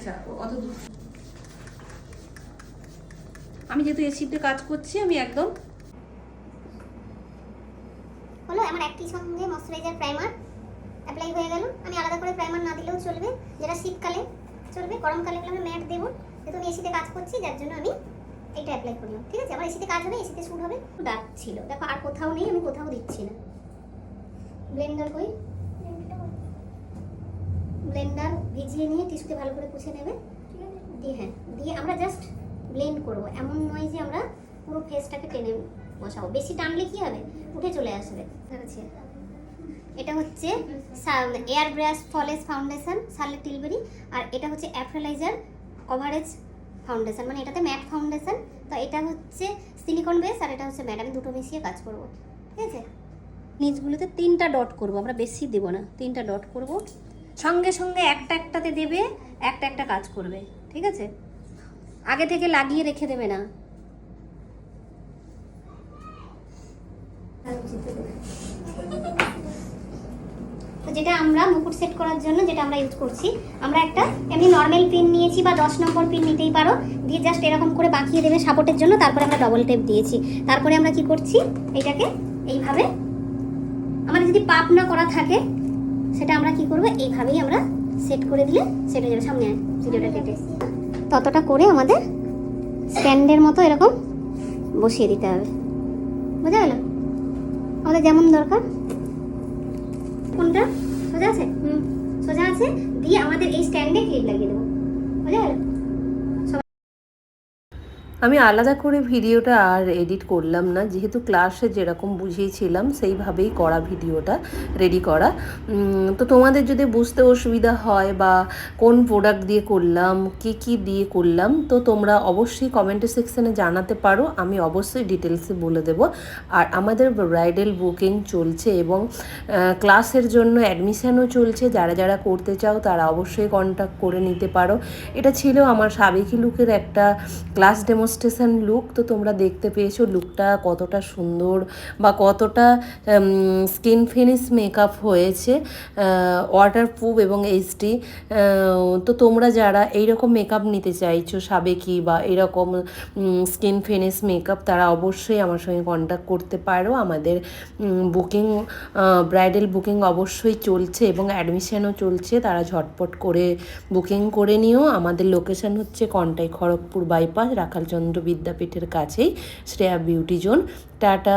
আচ্ছা অত দূর আমি যেহেতু এসিতে কাজ করছি আমি একদম হলো আমার একই সঙ্গে ময়শ্চারাইজার প্রাইমার অ্যাপ্লাই হয়ে গেল। আমি আলাদা করে প্রাইমার না দিলেও চলবে, যেটা শীতকালে চলবে। গরমকালে আমি ম্যাট দেবো, যেহেতু আমি এসিতে কাজ করছি যার জন্য আমি এইটা অ্যাপ্লাই করলাম। ঠিক আছে, আমার এসিতে কাজ হবে, এসিতে শ্যুট হবে। দাগ ছিল দেখো, আর কোথাও নেই, আমি কোথাও দিচ্ছি না। ব্লেন্ডার কই, ব্লেন্ডার ভিজিয়ে নিয়ে টিস্যুতে ভালো করে পুছে নেবে দিয়ে, হ্যাঁ দিয়ে আমরা জাস্ট ব্লেন্ড করবো। এমন নয় যে আমরা পুরো ফেসটাকে টেনে বসাবো, বেশি টানলে কি হবে উঠে চলে আসবে। এটা হচ্ছে এয়ার ব্রাশ ফলেস ফাউন্ডেশন শার্লেট টিলবেরি, আর এটা হচ্ছে অ্যাপ্রিলাইজার কভারেজ ফাউন্ডেশন, মানে এটাতে ম্যাট ফাউন্ডেশন। তো এটা হচ্ছে সিলিকন বেস আর এটা হচ্ছে ম্যাট, আমি দুটো মিশিয়ে কাজ করব। ঠিক আছে, নিচগুলোতে 3টা ডট করব, আমরা বেশি দেবো না, 3টা ডট করব। সঙ্গে সঙ্গে একটা একটাতে দেবে, একটা একটা কাজ করবে। ঠিক আছে, আগে থেকে লাগিয়ে রেখে দেবে না। যেটা আমরা মুকুট সেট করার জন্য যেটা আমরা ইউজ করছি, আমরা একটা এমনি নর্মাল পিন নিয়েছি বা 10 নম্বর পিন নিতেই পারো, দিয়ে জাস্ট এরকম করে বাঁকিয়ে দেবে সাপোর্টের জন্য। তারপরে আমরা ডবল টেপ দিয়েছি। তারপরে আমরা কি করছি, এটাকে এইভাবে, আমাদের যদি পাপ না করা থাকে সেটা আমরা কি করব, এইভাবেই আমরা সেট করে দিলে সেট হয়ে যাবে। সামনে ভিডিওটা কেটে ততটা করে আমাদের স্ট্যান্ডের মতো এরকম বসিয়ে দিতে হবে। বোঝা গেল আমাদের যেমন দরকার। কোনটা সোজা আছে? সোজা আছে, দিয়ে আমাদের এই স্ট্যান্ডে ক্লিপ লাগিয়ে দেবো। বোঝা গেল? আমি আলাদা করে ভিডিওটা আর এডিট করলাম না, যেহেতু ক্লাসে যেরকম বুঝিয়েছিলাম সেইভাবেই করা ভিডিওটা রেডি করা। তো তোমাদের যদি বুঝতে অসুবিধা হয় বা কোন প্রোডাক্ট দিয়ে করলাম, কি দিয়ে করলাম, তো তোমরা অবশ্যই কমেন্ট সেকশানে জানাতে পারো, আমি অবশ্যই ডিটেলসে বলে দেব। আর আমাদের ব্রাইডাল বুকিং চলছে এবং ক্লাসের জন্য অ্যাডমিশানও চলছে। যারা যারা করতে চাও তারা অবশ্যই কন্ট্যাক্ট করে নিতে পারো। এটা ছিল আমার সাবেকি লুকের একটা ক্লাস ডেমোস্ট্রেশন লুক। তো তোমরা দেখতে পেয়েছো লুকটা কতটা সুন্দর বা কতটা স্কিন ফিনিশ মেকআপ হয়েছে, ওয়াটারপ্রুফ এবং এইচডি। তো তোমরা যারা এইরকম মেকআপ নিতে চাইছো সাবেকি বা এরকম স্কিন ফিনিশ মেকআপ, তারা অবশ্যই আমার সঙ্গে কন্ট্যাক্ট করতে পারো। আমাদের বুকিং, ব্রাইডাল বুকিং অবশ্যই চলছে এবং অ্যাডমিশনও চলছে। তারা ঝটপট করে বুকিং করে নিও। আমাদের লোকেশন হচ্ছে কন্টাই খড়গপুর বাইপাস, রাখালচন্দ্র বিদ্যাপীঠের কাছেই, শ্রেয়া বিউটি জোন। টাটা।